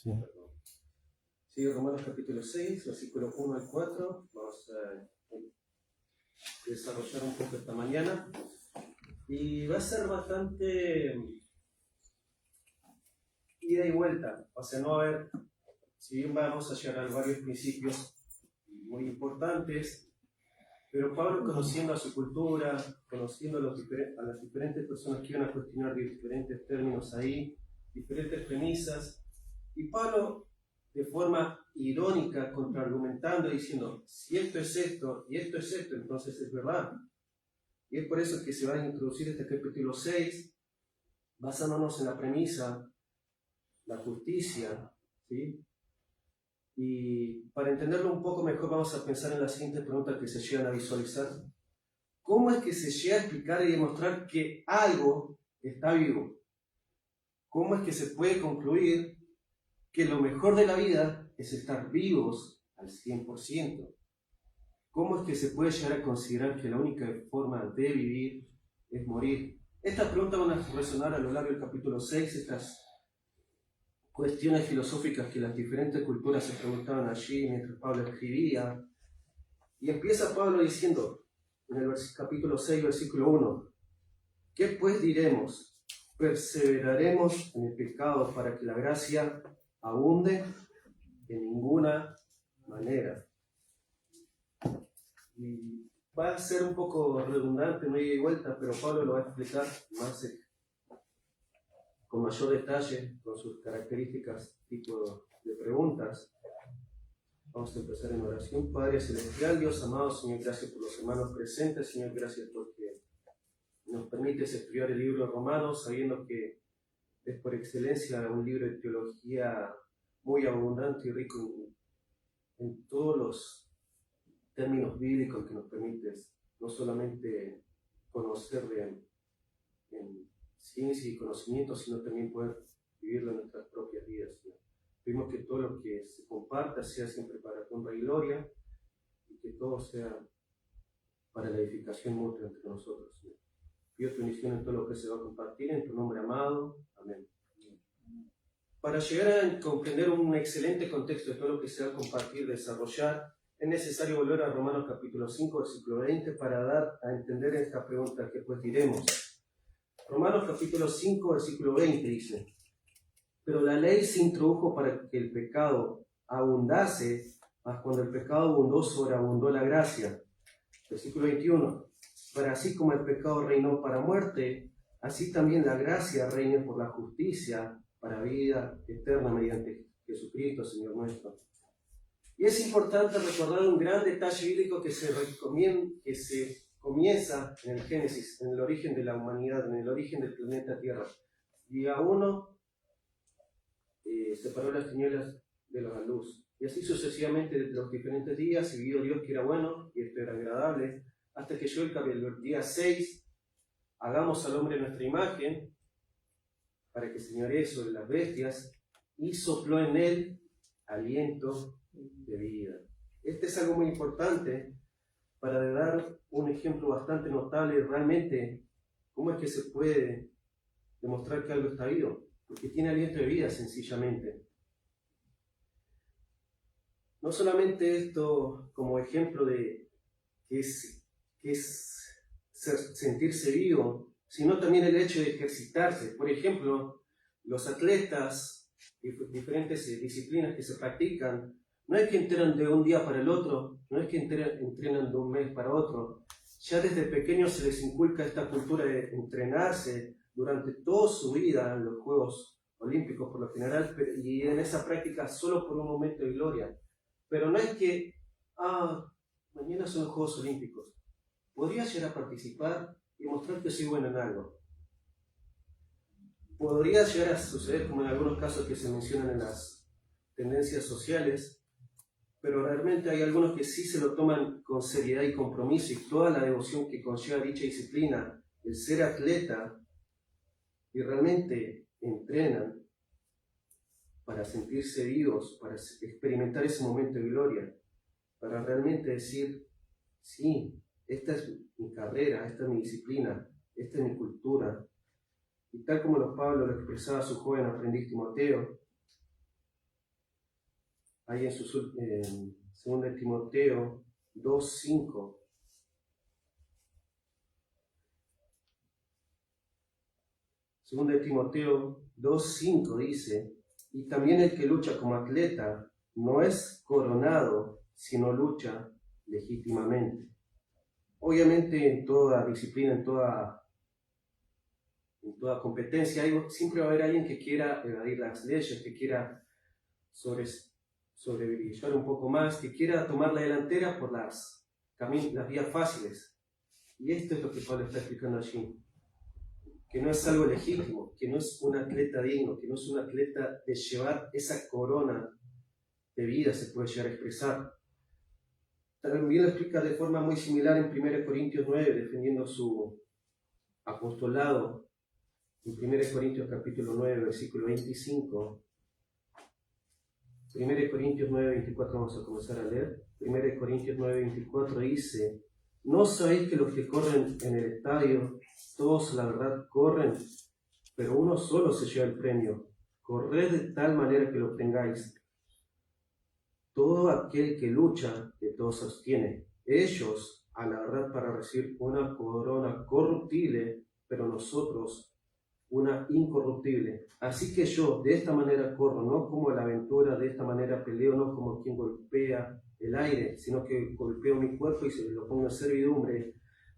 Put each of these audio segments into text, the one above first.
Sí. Sí, Romanos capítulo 6, versículo 1 al 4. Vamos a desarrollar un poco esta mañana. Y va a ser bastante ida y vuelta. O sea, no va a haber, si bien vamos a llegar a varios principios muy importantes, pero Pablo, conociendo a su cultura, conociendo a las diferentes personas que iban a cuestionar diferentes términos ahí, diferentes premisas, y Pablo, de forma irónica, contraargumentando, diciendo, si esto es esto y esto es esto, entonces es verdad. Y es por eso que se va a introducir este capítulo 6, basándonos en la premisa, la justicia, ¿sí? Y para entenderlo un poco mejor vamos a pensar en la siguiente pregunta que se llegan a visualizar. ¿Cómo es que se llega a explicar y demostrar que algo está vivo? ¿Cómo es que se puede concluir que lo mejor de la vida es estar vivos al 100%? ¿Cómo es que se puede llegar a considerar que la única forma de vivir es morir? Estas preguntas van a resonar a lo largo del capítulo 6, estas cuestiones filosóficas que las diferentes culturas se preguntaban allí mientras Pablo escribía. Y empieza Pablo diciendo en el capítulo 6, versículo 1, ¿qué pues diremos? ¿Perseveraremos en el pecado para que la gracia abunde? De ninguna manera. Y va a ser un poco redundante, no ida y vuelta, pero Pablo lo va a explicar más con mayor detalle, con sus características, tipo de preguntas. Vamos a empezar en oración. Padre Celestial, Dios amado, Señor, gracias por los hermanos presentes. Señor, gracias porque nos permites estudiar el libro de Romanos, sabiendo que es por excelencia un libro de teología muy abundante y rico en todos los términos bíblicos que nos permites no solamente conocer en ciencia y conocimiento, sino también poder vivirlo en nuestras propias vidas, Señor. Pedimos que todo lo que se comparta sea siempre para tu honra y gloria, y que todo sea para la edificación mutua entre nosotros, Señor. Pido tu bendición en todo lo que se va a compartir, en tu nombre amado. Amén. Para llegar a comprender un excelente contexto de todo lo que se va a compartir, desarrollar, es necesario volver a Romanos capítulo 5, versículo 20, para dar a entender esta pregunta que pues diremos. Romanos capítulo 5, versículo 20 dice, pero la ley se introdujo para que el pecado abundase, mas cuando el pecado abundó, sobreabundó la gracia. Versículo 21, pero así como el pecado reinó para muerte, así también la gracia reina por la justicia para vida eterna mediante Jesucristo, Señor nuestro. Y es importante recordar un gran detalle bíblico que se comienza en el Génesis, en el origen de la humanidad, en el origen del planeta Tierra. Día 1, separó las tinieblas de la luz. Y así sucesivamente los diferentes días, y vio Dios que era bueno, y esto era agradable, hasta que llegó el día 6, hagamos al hombre nuestra imagen, para que señoree sobre las bestias, y sopló en él aliento de vida. Este es algo muy importante para dar un ejemplo bastante notable realmente cómo es que se puede demostrar que algo está vivo, porque tiene aliento de vida sencillamente. No solamente esto como ejemplo de que es sentirse vivo, sino también el hecho de ejercitarse. Por ejemplo, los atletas y diferentes disciplinas que se practican, no es que entrenan de un día para el otro, no es que entrenan de un mes para otro. Ya desde pequeños se les inculca esta cultura de entrenarse durante toda su vida en los Juegos Olímpicos por lo general, y en esa práctica solo por un momento de gloria. Pero no es que, mañana son los Juegos Olímpicos, podría llegar a participar y mostrar que soy bueno en algo. Podría llegar a suceder, como en algunos casos que se mencionan en las tendencias sociales, pero realmente hay algunos que sí se lo toman con seriedad y compromiso, y toda la devoción que conlleva dicha disciplina, el ser atleta, y realmente entrenan para sentirse vivos, para experimentar ese momento de gloria, para realmente decir, sí, esta es mi carrera, esta es mi disciplina, esta es mi cultura. Y tal como Pablo lo expresaba a su joven aprendiz Timoteo, ahí en 2 de Timoteo 2:5. 2 de Timoteo 2:5 dice, y también el que lucha como atleta no es coronado, sino lucha legítimamente. Obviamente en toda disciplina, en toda competencia, siempre va a haber alguien que quiera evadir las leyes, que quiera sobrevivir un poco más, que quiera tomar la delantera por las vías fáciles. Y esto es lo que Pablo está explicando allí. Que no es algo legítimo, que no es un atleta digno, que no es un atleta de llevar esa corona de vida, se puede llegar a expresar. También lo explica de forma muy similar en 1 Corintios 9, defendiendo su apostolado. En 1 Corintios capítulo 9, versículo 25. 1 Corintios 9, 24 vamos a comenzar a leer. 1 Corintios 9, 24 dice, ¿no sabéis que los que corren en el estadio, todos la verdad corren, pero uno solo se lleva el premio? Corred de tal manera que lo obtengáis. Todo aquel que lucha, de todos se obtiene. Ellos, a la verdad, para recibir una corona corruptible, pero nosotros una incorruptible. Así que yo de esta manera corro, no como la aventura, de esta manera peleo, no como quien golpea el aire, sino que golpeo mi cuerpo y se lo pongo en servidumbre,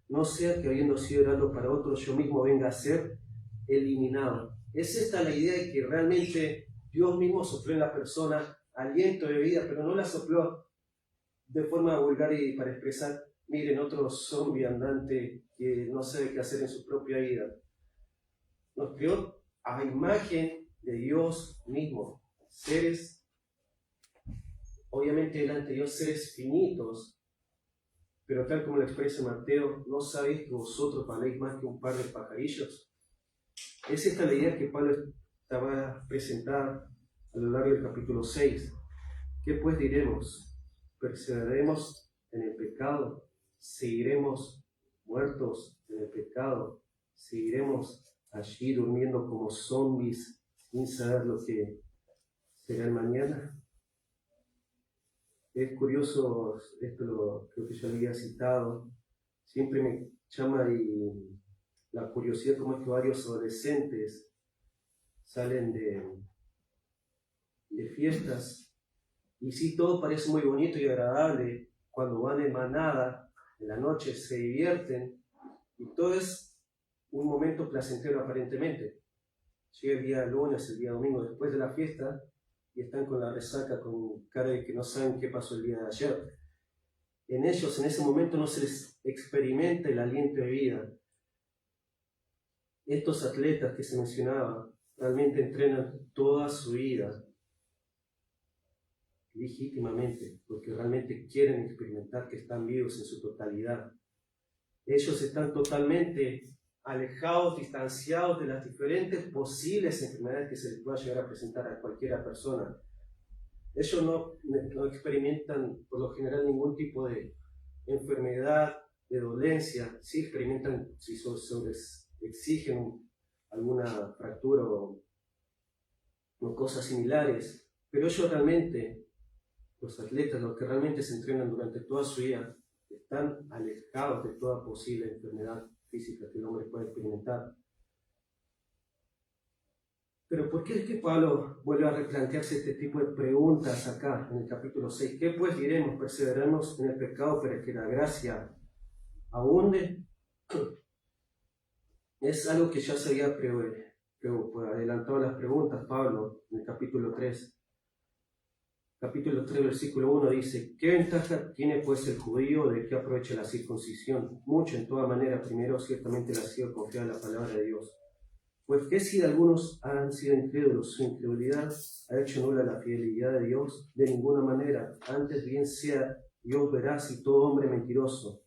no sea que habiendo sido heraldo para otros, yo mismo venga a ser eliminado. Es esta la idea de que realmente Dios mismo sopló en la persona aliento de vida, pero no la sopló de forma vulgar y para expresar, miren, otro zombie andante que no sabe qué hacer en su propia vida. Nos creó a imagen de Dios mismo, seres, obviamente delante de Dios, seres finitos, pero tal como lo expresa Mateo, ¿no sabéis que vosotros valéis más que un par de pajarillos? Es esta la idea que Pablo estaba a presentar a lo largo del capítulo 6. ¿Qué pues diremos? ¿Perseveraremos en el pecado? ¿Seguiremos muertos en el pecado? ¿Seguiremos allí durmiendo como zombies sin saber lo que será el mañana? Es curioso, esto creo que ya lo había citado, siempre me llama la curiosidad cómo es que varios adolescentes salen de fiestas y sí, todo parece muy bonito y agradable, cuando van en manada, en la noche se divierten y todo es un momento placentero aparentemente. Llega el día lunes, el día domingo después de la fiesta y están con la resaca, con cara de que no saben qué pasó el día de ayer. En ellos, en ese momento, no se les experimenta el aliento de vida. Estos atletas que se mencionaba realmente entrenan toda su vida legítimamente, porque realmente quieren experimentar que están vivos en su totalidad. Ellos están totalmente alejados, distanciados de las diferentes posibles enfermedades que se les pueda llegar a presentar a cualquiera persona. Ellos no experimentan por lo general ningún tipo de enfermedad, de dolencia, sí experimentan si exigen alguna fractura o cosas similares, pero ellos realmente, los atletas, los que realmente se entrenan durante toda su vida, están alejados de toda posible enfermedad física que el hombre puede experimentar. Pero ¿por qué es que Pablo vuelve a replantearse este tipo de preguntas acá en el capítulo 6? ¿Qué pues diremos? ¿Perseveraremos en el pecado para que la gracia abunde? Es algo que ya se había adelantado las preguntas Pablo en el capítulo 3. Capítulo 3, versículo 1 dice, ¿qué ventaja tiene pues el judío de que aproveche la circuncisión? Mucho en toda manera, primero ciertamente le ha sido confiada la palabra de Dios. Pues que si algunos han sido incrédulos, su incredulidad ha hecho nula la fidelidad de Dios, de ninguna manera, antes bien sea Dios veraz y todo hombre mentiroso,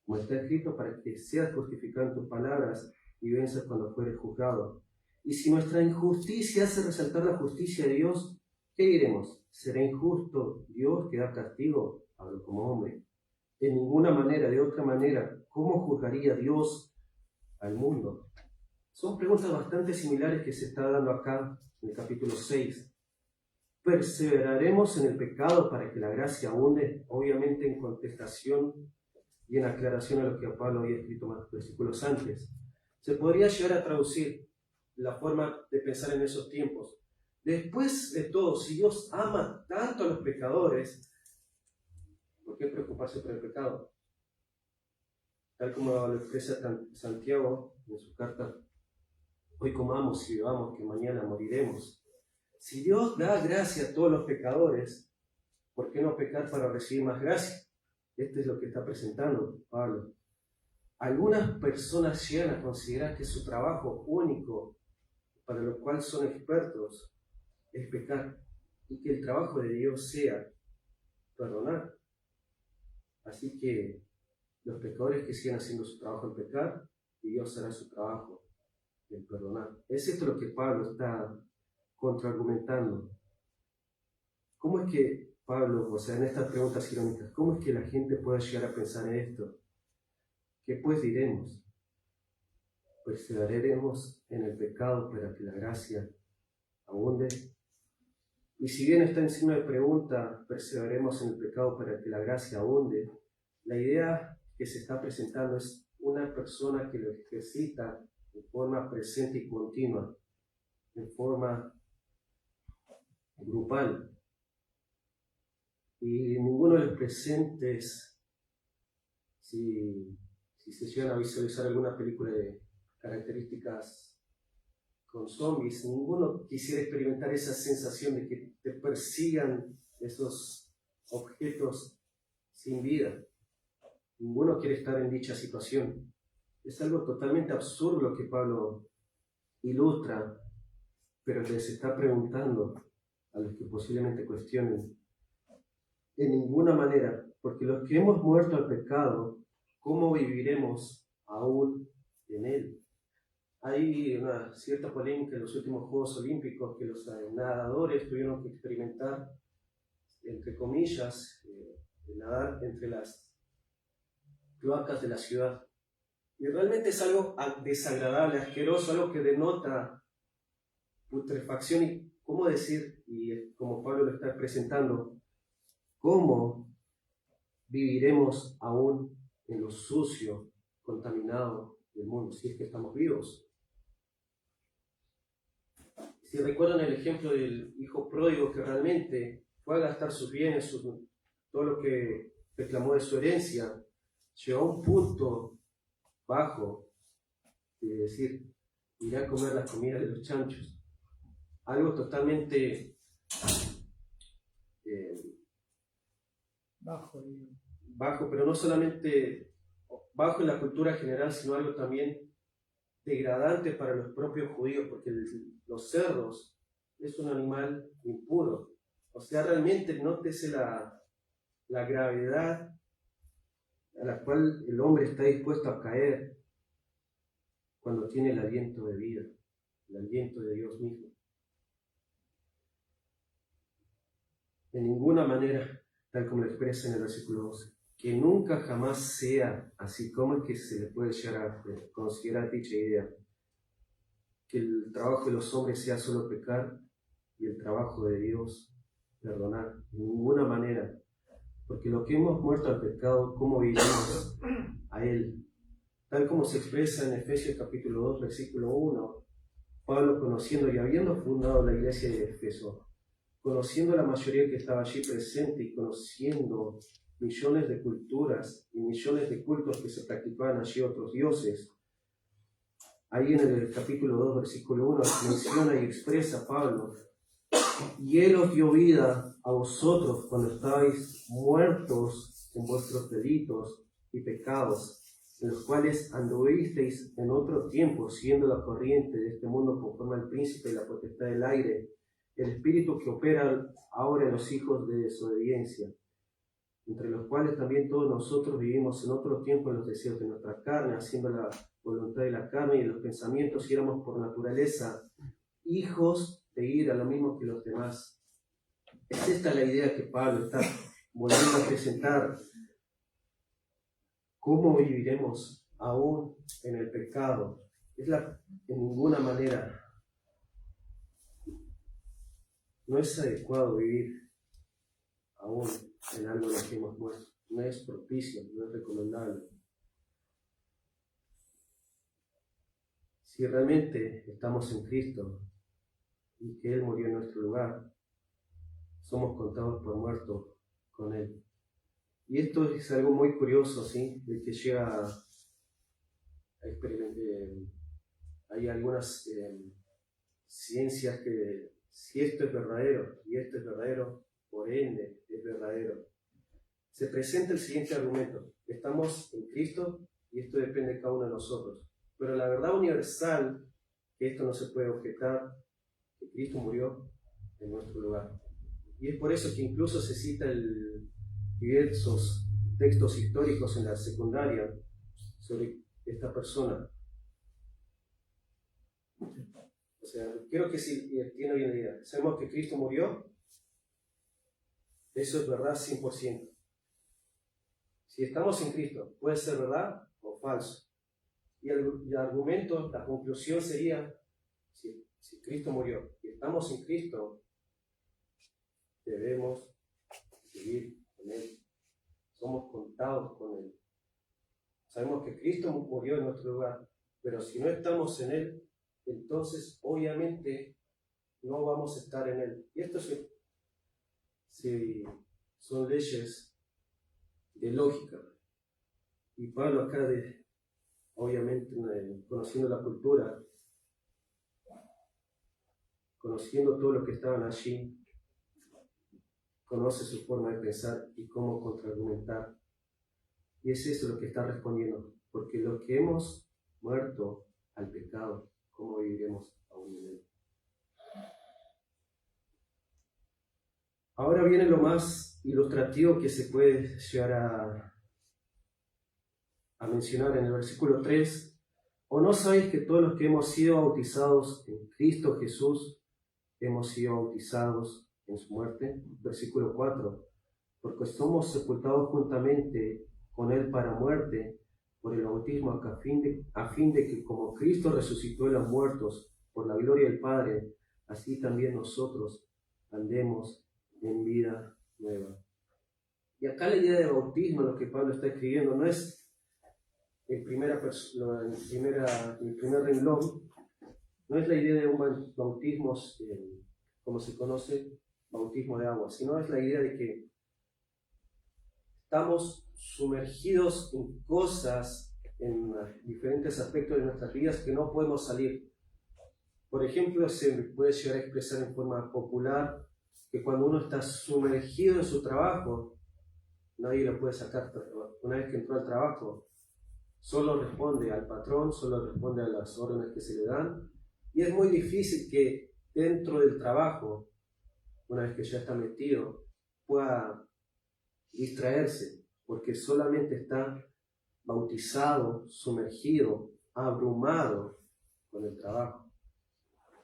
como está escrito, para que seas justificado en tus palabras y venzas cuando fueres juzgado. Y si nuestra injusticia hace resaltar la justicia de Dios, ¿qué diremos? ¿Será injusto Dios que da castigo? Hablo como hombre. De ninguna manera, de otra manera, ¿cómo juzgaría Dios al mundo? Son preguntas bastante similares que se está dando acá en el capítulo 6. perseveraremos en el pecado para que la gracia abunde, obviamente en contestación y en aclaración a lo que Pablo había escrito más versículos antes. Se podría llegar a traducir la forma de pensar en esos tiempos. Después de todo, si Dios ama tanto a los pecadores, ¿por qué preocuparse por el pecado? Tal como lo expresa Santiago en su carta: hoy comamos y bebamos, que mañana moriremos. Si Dios da gracia a todos los pecadores, ¿por qué no pecar para recibir más gracia? Esto es lo que está presentando Pablo. Algunas personas llegan a considerar que su trabajo único, para lo cual son expertos, es pecar, y que el trabajo de Dios sea perdonar. Así que los pecadores que sigan haciendo su trabajo en pecar, y Dios hará su trabajo en perdonar. Es esto lo que Pablo está contraargumentando. ¿Cómo es que Pablo, en estas preguntas irónicas, cómo es que la gente puede llegar a pensar en esto? ¿Qué pues diremos? Perseveraremos en el pecado para que la gracia abunde. Y si bien está en signo de pregunta, perseveraremos en el pecado para que la gracia abunde, la idea que se está presentando es una persona que lo ejercita de forma presente y continua, de forma grupal. Y ninguno de los presentes, si se llegan a visualizar alguna película de características con zombies, ninguno quisiera experimentar esa sensación de que te persigan esos objetos sin vida. Ninguno quiere estar en dicha situación. Es algo totalmente absurdo lo que Pablo ilustra, pero les está preguntando a los que posiblemente cuestionen: en ninguna manera, porque los que hemos muerto al pecado, ¿cómo viviremos aún en él? Hay una cierta polémica en los últimos Juegos Olímpicos que los nadadores tuvieron que experimentar, entre comillas, nadar entre las cloacas de la ciudad. Y realmente es algo desagradable, asqueroso, algo que denota putrefacción y, ¿cómo decir? Y como Pablo lo está presentando, ¿cómo viviremos aún en lo sucio, contaminado del mundo, si es que estamos vivos? Si recuerdan el ejemplo del hijo pródigo que realmente fue a gastar sus bienes, todo lo que reclamó de su herencia, llegó a un punto bajo de decir: iré a comer las comidas de los chanchos. Algo totalmente bajo, pero no solamente bajo en la cultura general, sino algo también degradante para los propios judíos, porque los cerdos es un animal impuro. O sea, realmente nótese la gravedad a la cual el hombre está dispuesto a caer cuando tiene el aliento de vida, el aliento de Dios mismo. De ninguna manera, tal como lo expresa en el versículo 12, que nunca jamás sea así. ¿Cómo es que se le puede llegar a considerar dicha idea? Que el trabajo de los hombres sea solo pecar y el trabajo de Dios perdonar. De ninguna manera. Porque lo que hemos muerto al pecado, ¿cómo vivimos a él? Tal como se expresa en Efesios capítulo 2, versículo 1, Pablo, conociendo y habiendo fundado la iglesia de Efeso, conociendo la mayoría que estaba allí presente y conociendo millones de culturas y millones de cultos que se practicaban allí otros dioses, ahí en el capítulo 2, versículo 1, menciona y expresa Pablo: y Él os dio vida a vosotros cuando estabais muertos en vuestros delitos y pecados, en los cuales anduvisteis en otro tiempo, siguiendo la corriente de este mundo conforme al príncipe de la potestad del aire, el espíritu que opera ahora en los hijos de desobediencia, entre los cuales también todos nosotros vivimos en otro tiempo en los deseos de nuestra carne, haciendo la voluntad de la carne y de los pensamientos, y éramos por naturaleza hijos de ira, lo mismo que los demás. Es esta la idea que Pablo está volviendo a presentar. ¿Cómo viviremos aún en el pecado? En ninguna manera. no es adecuado vivir aún en algo en lo que hemos muerto. No es propicio, no es recomendable. Si realmente estamos en Cristo y que Él murió en nuestro lugar, somos contados por muertos con Él. Y esto es algo muy curioso, ¿sí? De que llega a experimentar. Hay algunas ciencias que, si esto es verdadero y esto es verdadero, por ende es verdadero. Se presenta el siguiente argumento: estamos en Cristo y esto depende de cada uno de nosotros. Pero la verdad universal, que esto no se puede objetar, que Cristo murió en nuestro lugar. Y es por eso que incluso se cita diversos textos históricos en la secundaria sobre esta persona. O sea, quiero que si tiene bien la idea. Sabemos que Cristo murió, eso es verdad 100%. Si estamos en Cristo, puede ser verdad o falso. Y el argumento, la conclusión sería, si Cristo murió y estamos en Cristo, debemos vivir con Él. Somos contados con Él. Sabemos que Cristo murió en nuestro lugar, pero si no estamos en Él, entonces obviamente no vamos a estar en Él. Y esto son leyes de lógica. Y Pablo acá, obviamente, conociendo la cultura, conociendo todo lo que estaban allí, conoce su forma de pensar y cómo contraargumentar. Y es eso lo que está respondiendo. Porque los que hemos muerto al pecado, ¿cómo viviremos aún en él? Ahora viene lo más ilustrativo que se puede llegar a mencionar en el versículo 3. ¿O no sabéis que todos los que hemos sido bautizados en Cristo Jesús, hemos sido bautizados en su muerte? Versículo 4. Porque somos sepultados juntamente con Él para muerte por el bautismo, a fin de que como Cristo resucitó de los muertos por la gloria del Padre, así también nosotros andemos en vida nueva. Y acá la idea de bautismo, lo que Pablo está escribiendo, no es en primer renglón, no es la idea de un bautismo como se conoce, bautismo de agua, sino es la idea de que estamos sumergidos en cosas, en diferentes aspectos de nuestras vidas que no podemos salir. Por ejemplo, se puede llegar a expresar en forma popular que cuando uno está sumergido en su trabajo, nadie lo puede sacar. Una vez que entró al trabajo, solo responde al patrón, solo responde a las órdenes que se le dan, y es muy difícil que dentro del trabajo, una vez que ya está metido, pueda distraerse, porque solamente está bautizado, sumergido, abrumado con el trabajo.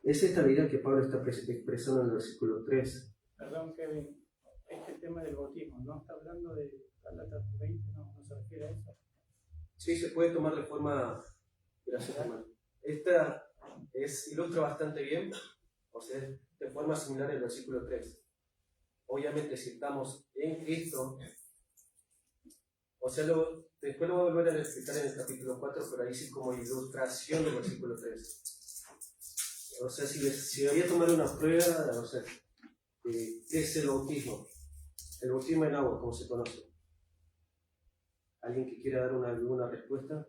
Es esta la idea que Pablo está expresando en el versículo 3. Perdón, Kevin, este tema del bautismo, ¿no está hablando de Gálatas 20? ¿No se refiere a eso? Sí, se puede tomar de forma... Gracias, hermano. Esta ilustra bastante bien, o sea, de forma similar el versículo 3. Obviamente, si estamos en Cristo, o sea, después lo voy a volver a explicar en el capítulo 4, pero ahí sí como ilustración del versículo 3. O sea, si voy a tomar una prueba, o sea, ¿qué es el bautismo? El bautismo en agua, como se conoce. ¿Alguien que quiera dar alguna respuesta?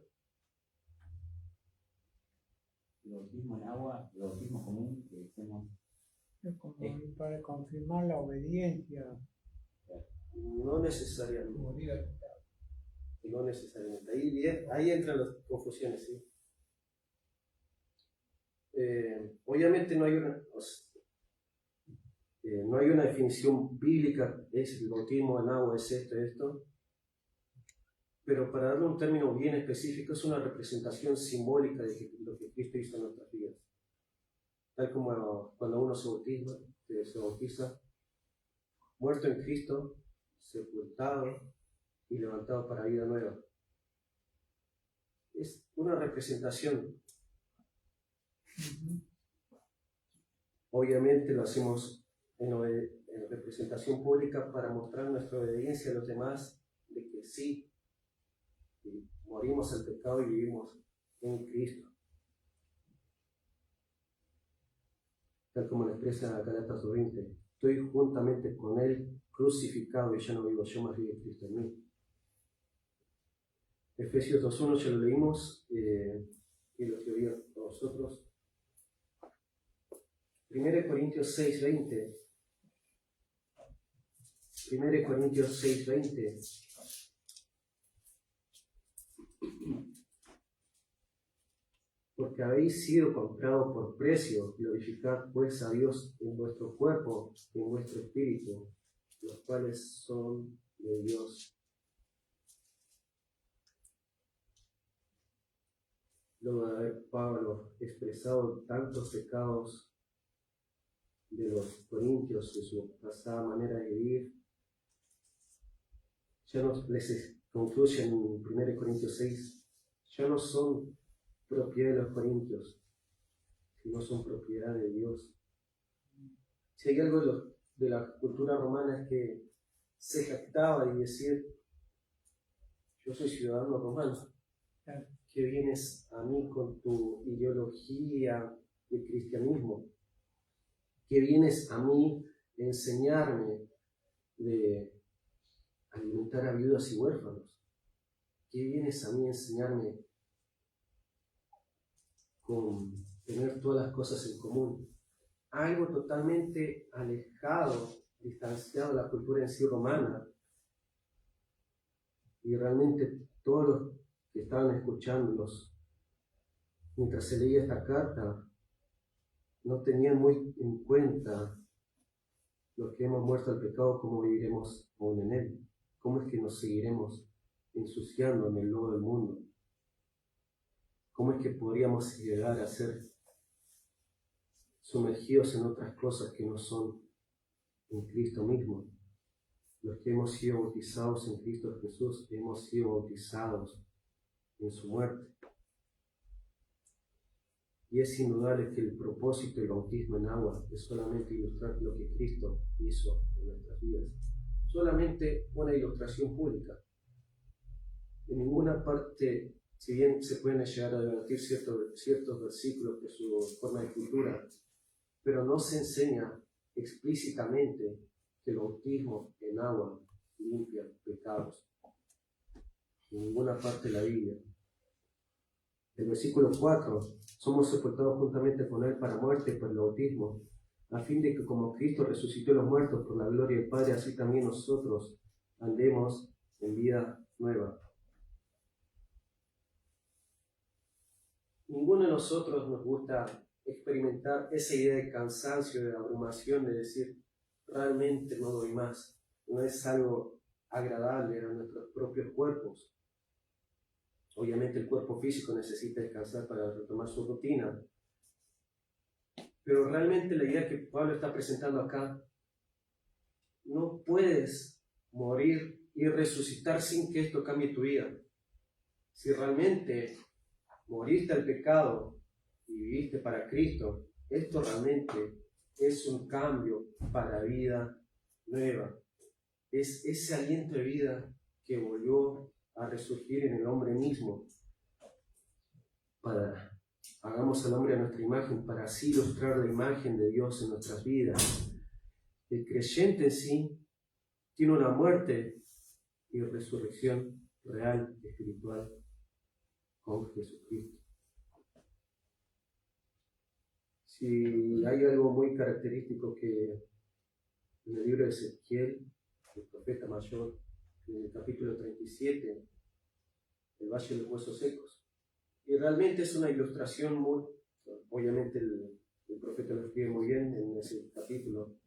El bautismo en agua, el bautismo común que decimos. Es como para confirmar la obediencia. No necesariamente. No necesariamente. Ahí entran las confusiones, ¿sí? Obviamente no hay una definición bíblica, es el bautismo en agua, es esto. Pero para darle un término bien específico, es una representación simbólica de lo que Cristo hizo en nuestras vidas. Tal como cuando uno se bautiza, muerto en Cristo, sepultado y levantado para vida nueva. Es una representación. Obviamente lo hacemos en presentación pública para mostrar nuestra obediencia a los demás, de que sí, morimos al pecado y vivimos en Cristo. Tal como lo expresa Gálatas 2:20, estoy juntamente con Él crucificado y ya no vivo yo, más vive Cristo en mí. Efesios 2:1 ya lo leímos y lo teoría a vosotros. 1 Corintios 6:20. 1 Corintios 6:20. Porque habéis sido comprados por precio, glorificad pues a Dios en vuestro cuerpo y en vuestro espíritu, los cuales son de Dios. Luego de haber Pablo expresado tantos pecados de los corintios, de su pasada manera de vivir, ya nos les concluye en 1 Corintios 6, ya no son propiedad de los corintios, sino son propiedad de Dios. Si hay algo de la cultura romana es que se jactaba y decir, yo soy ciudadano romano, que vienes a mí con tu ideología de cristianismo, que vienes a mí a enseñarme de alimentar a viudas y huérfanos, que vienes a mí a enseñarme con tener todas las cosas en común. Algo totalmente alejado, distanciado de la cultura en sí romana. Y realmente todos los que estaban escuchándolos mientras se leía esta carta no tenían muy en cuenta los que hemos muerto al pecado, cómo viviremos aún en él, cómo es que nos seguiremos ensuciando en el lodo del mundo. ¿Cómo es que podríamos llegar a ser sumergidos en otras cosas que no son en Cristo mismo? Los que hemos sido bautizados en Cristo Jesús, hemos sido bautizados en su muerte. Y es indudable que el propósito del bautismo en agua es solamente ilustrar lo que Cristo hizo en nuestras vidas. Solamente una ilustración pública. En ninguna parte, si bien se pueden llegar a debatir ciertos versículos de su forma de escritura, pero no se enseña explícitamente que el bautismo en agua limpia pecados. En ninguna parte de la Biblia. El versículo 4, somos sepultados juntamente con Él para muerte por el bautismo, a fin de que como Cristo resucitó a los muertos por la gloria del Padre, así también nosotros andemos en vida nueva. Ninguno de nosotros nos gusta experimentar esa idea de cansancio, de abrumación, de decir, realmente no doy más. No es algo agradable a nuestros propios cuerpos. Obviamente el cuerpo físico necesita descansar para retomar su rutina. Pero realmente la idea que Pablo está presentando acá, no puedes morir y resucitar sin que esto cambie tu vida. Si realmente moriste al pecado y viviste para Cristo, esto realmente es un cambio para vida nueva. Es ese aliento de vida que volvió a resurgir en el hombre mismo. Hagamos al hombre a nuestra imagen para así ilustrar la imagen de Dios en nuestras vidas. El creyente en sí tiene una muerte y resurrección real, espiritual, con Jesucristo. Si hay algo muy característico que en el libro de Ezequiel, el profeta mayor, en el capítulo 37, el Valle de los Huesos Secos. Y realmente es una ilustración muy, obviamente el profeta lo escribe muy bien en ese capítulo,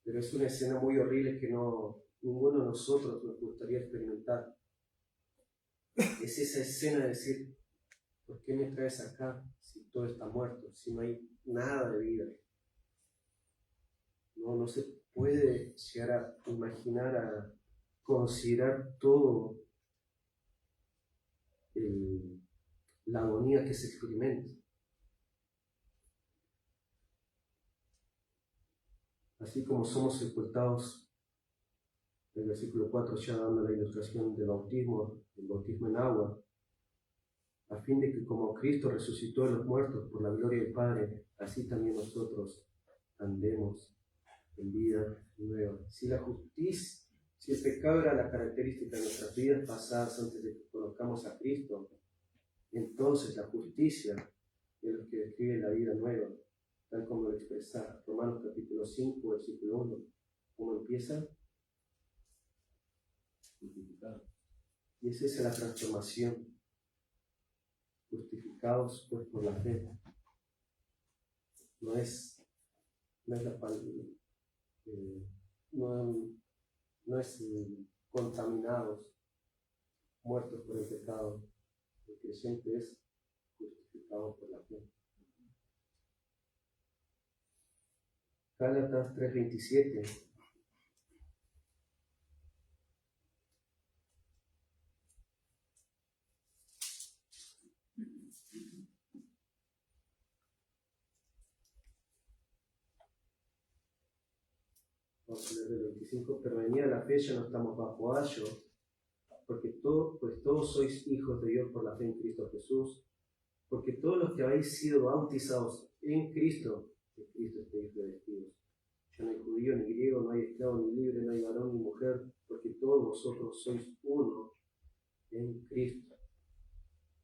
pero es una escena muy horrible que ninguno de nosotros nos gustaría experimentar. Es esa escena de decir, ¿por qué me traes acá si todo está muerto, si no hay nada de vida? No se puede llegar a imaginar, a considerar todo la agonía que se experimenta. así como somos sepultados, el versículo 4 ya dando la ilustración del bautismo en agua, a fin de que como Cristo resucitó de los muertos por la gloria del Padre, así también nosotros andemos en vida nueva. Si la justicia, si el pecado era la característica de nuestras vidas pasadas antes de que conozcamos a Cristo, entonces la justicia es lo que describe la vida nueva, tal como lo expresa Romanos capítulo 5, versículo 1. ¿Cómo empieza? Justificado. Y es esa la transformación. Justificados pues por la fe. No es la palabra. No es contaminados, muertos por el pecado. El creyente es justificado por la fe. Gálatas 3:27. Vamos a leer del 25. Pero venida la fe ya no estamos bajo ayo, pues todos sois hijos de Dios por la fe en Cristo Jesús, porque todos los que habéis sido bautizados en Cristo, de Cristo estáis revestidos. Ya no hay judío ni griego, no hay esclavo ni libre, no hay varón ni mujer, porque todos vosotros sois uno en Cristo.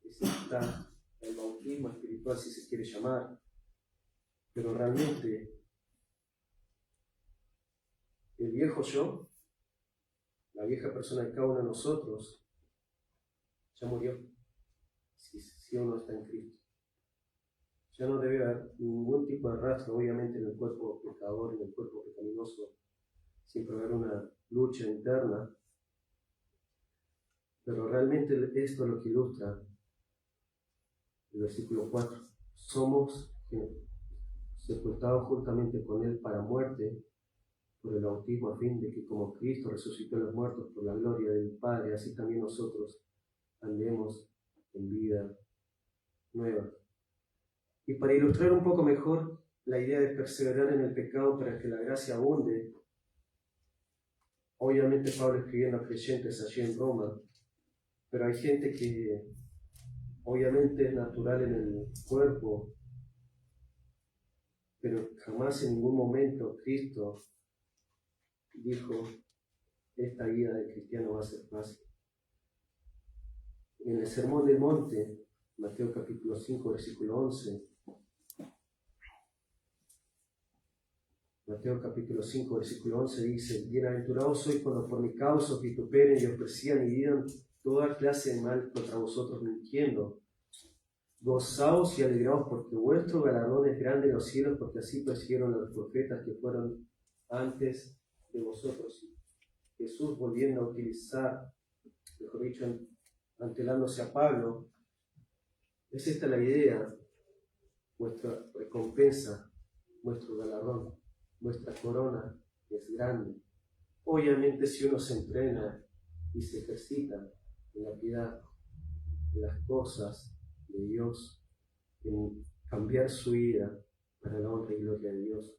Ese está el bautismo espiritual, si se quiere llamar, pero realmente el viejo yo, la vieja persona de cada uno de nosotros, ya murió, si uno está en Cristo. Ya no debe haber ningún tipo de rastro, obviamente, en el cuerpo pecador, en el cuerpo pecaminoso, siempre haber una lucha interna, pero realmente esto es lo que ilustra el versículo 4. Somos sepultados juntamente con Él para muerte, por el bautismo, a fin de que como Cristo resucitó a los muertos por la gloria del Padre, así también nosotros andemos en vida nueva. Y para ilustrar un poco mejor la idea de perseverar en el pecado para que la gracia abunde, obviamente Pablo escribiendo a creyentes allí en Roma, pero hay gente que obviamente es natural en el cuerpo, pero jamás en ningún momento Cristo dijo: esta vida de cristiano va a ser fácil. En el Sermón del Monte, Mateo capítulo 5, versículo 11, Mateo capítulo 5, versículo 11 dice: bienaventurados sois cuando por mi causa os vituperen y os persigan y digan toda clase de mal contra vosotros mintiendo. Gozaos y alegraos, porque vuestro galardón es grande en los cielos, porque así persiguieron a los profetas que fueron antes de vosotros. Jesús, volviendo a utilizar, mejor dicho, antelándose a Pablo, es esta la idea: vuestra recompensa, vuestro galardón, vuestra corona es grande. Obviamente, si uno se entrena y se ejercita en la piedad, en las cosas de Dios, en cambiar su vida para la honra y gloria de Dios.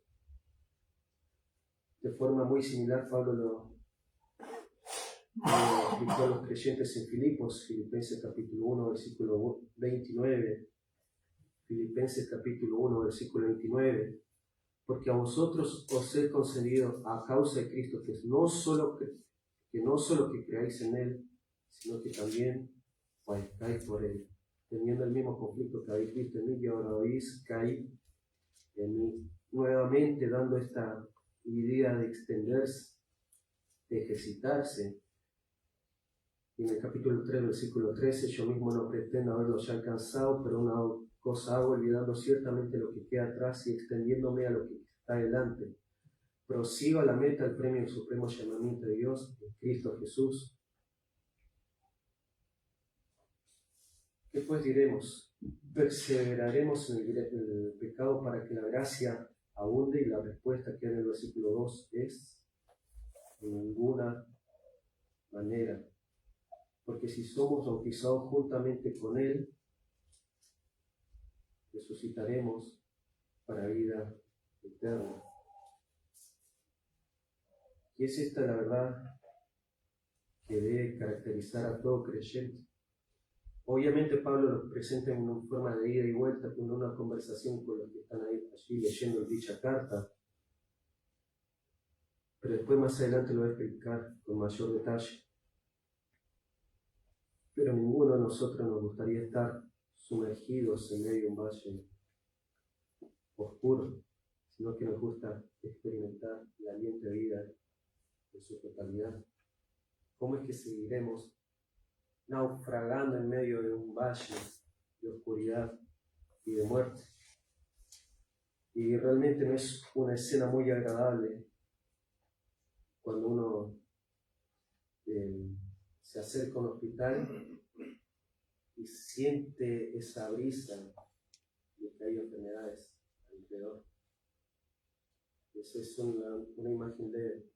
De forma muy similar, Pablo lo explicó a los creyentes en Filipos, Filipenses capítulo 1, versículo 29, Filipenses capítulo 1, versículo 29, porque a vosotros os he concedido a causa de Cristo que no solo que creáis en Él, sino que también padezcáis por Él, teniendo el mismo conflicto que habéis visto en mí y ahora oís caer en mí. Nuevamente dando esta idea de extenderse, de ejercitarse. En el capítulo 3, versículo 13, yo mismo no pretendo haberlo ya alcanzado, pero una cosa hago, olvidando ciertamente lo que queda atrás y extendiéndome a lo que está adelante. Prosigo a la meta, al premio del supremo llamamiento de Dios, en Cristo Jesús. ¿Qué pues diremos? ¿Perseveraremos en el pecado para que la gracia abunde? Y la respuesta que hay en el versículo 2 es: de ninguna manera. Porque si somos bautizados juntamente con Él, resucitaremos para vida eterna. Y es esta la verdad que debe caracterizar a todo creyente. Obviamente Pablo lo presenta en una forma de ida y vuelta, con una conversación con los que están allí leyendo dicha carta, pero después más adelante lo va a explicar con mayor detalle. Pero ninguno de nosotros nos gustaría estar sumergidos en medio de un valle oscuro, sino que nos gusta experimentar la aliente vida en su totalidad. ¿Cómo es que seguiremos naufragando en medio de un valle de oscuridad y de muerte? Y realmente no es una escena muy agradable cuando uno se acerca a un hospital y siente esa brisa de que hay enfermedades alrededor. Esa es una imagen de él.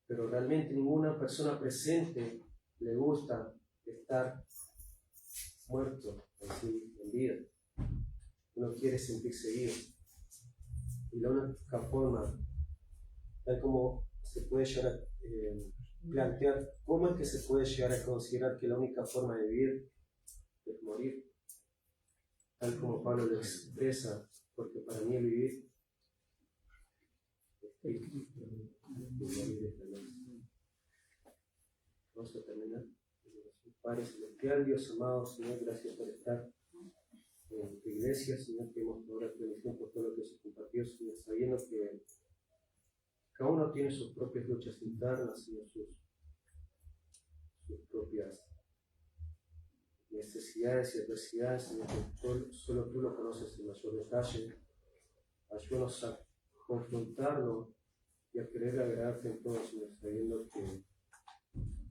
Pero realmente ninguna persona presente le gusta estar muerto en vida. Uno quiere sentirse vivo. Y la única forma, tal como se puede llegar a plantear, ¿cómo es que se puede llegar a considerar que la única forma de vivir es morir? Tal como Pablo lo expresa, porque para mí el vivir es Cristo, y morir es ganar. Vamos a terminar. Padre celestial, Dios amado, Señor, gracias por estar en tu iglesia, Señor, que hemos ahora bendición por todo lo que se compartió, Señor, sabiendo que cada uno tiene sus propias luchas internas, Señor, sus propias necesidades y adversidades, Señor, que solo tú lo conoces en mayor detalle. Ayúdanos a confrontarlo y a querer agradarte en todo, Señor, sabiendo que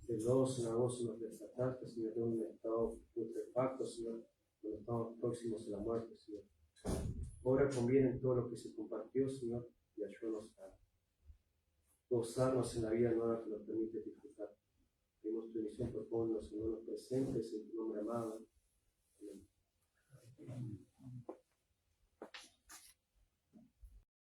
de dos en voz nos desataste, Señor, de un estado putrefacto, Señor, cuando estamos próximos a la muerte, Señor. Ahora conviene en todo lo que se compartió, Señor, y ayúdanos a gozarnos en la vida nueva que nos permite disfrutar. Pedimos tu bendición por todos los hermanos presentes en tu nombre amado. Amén.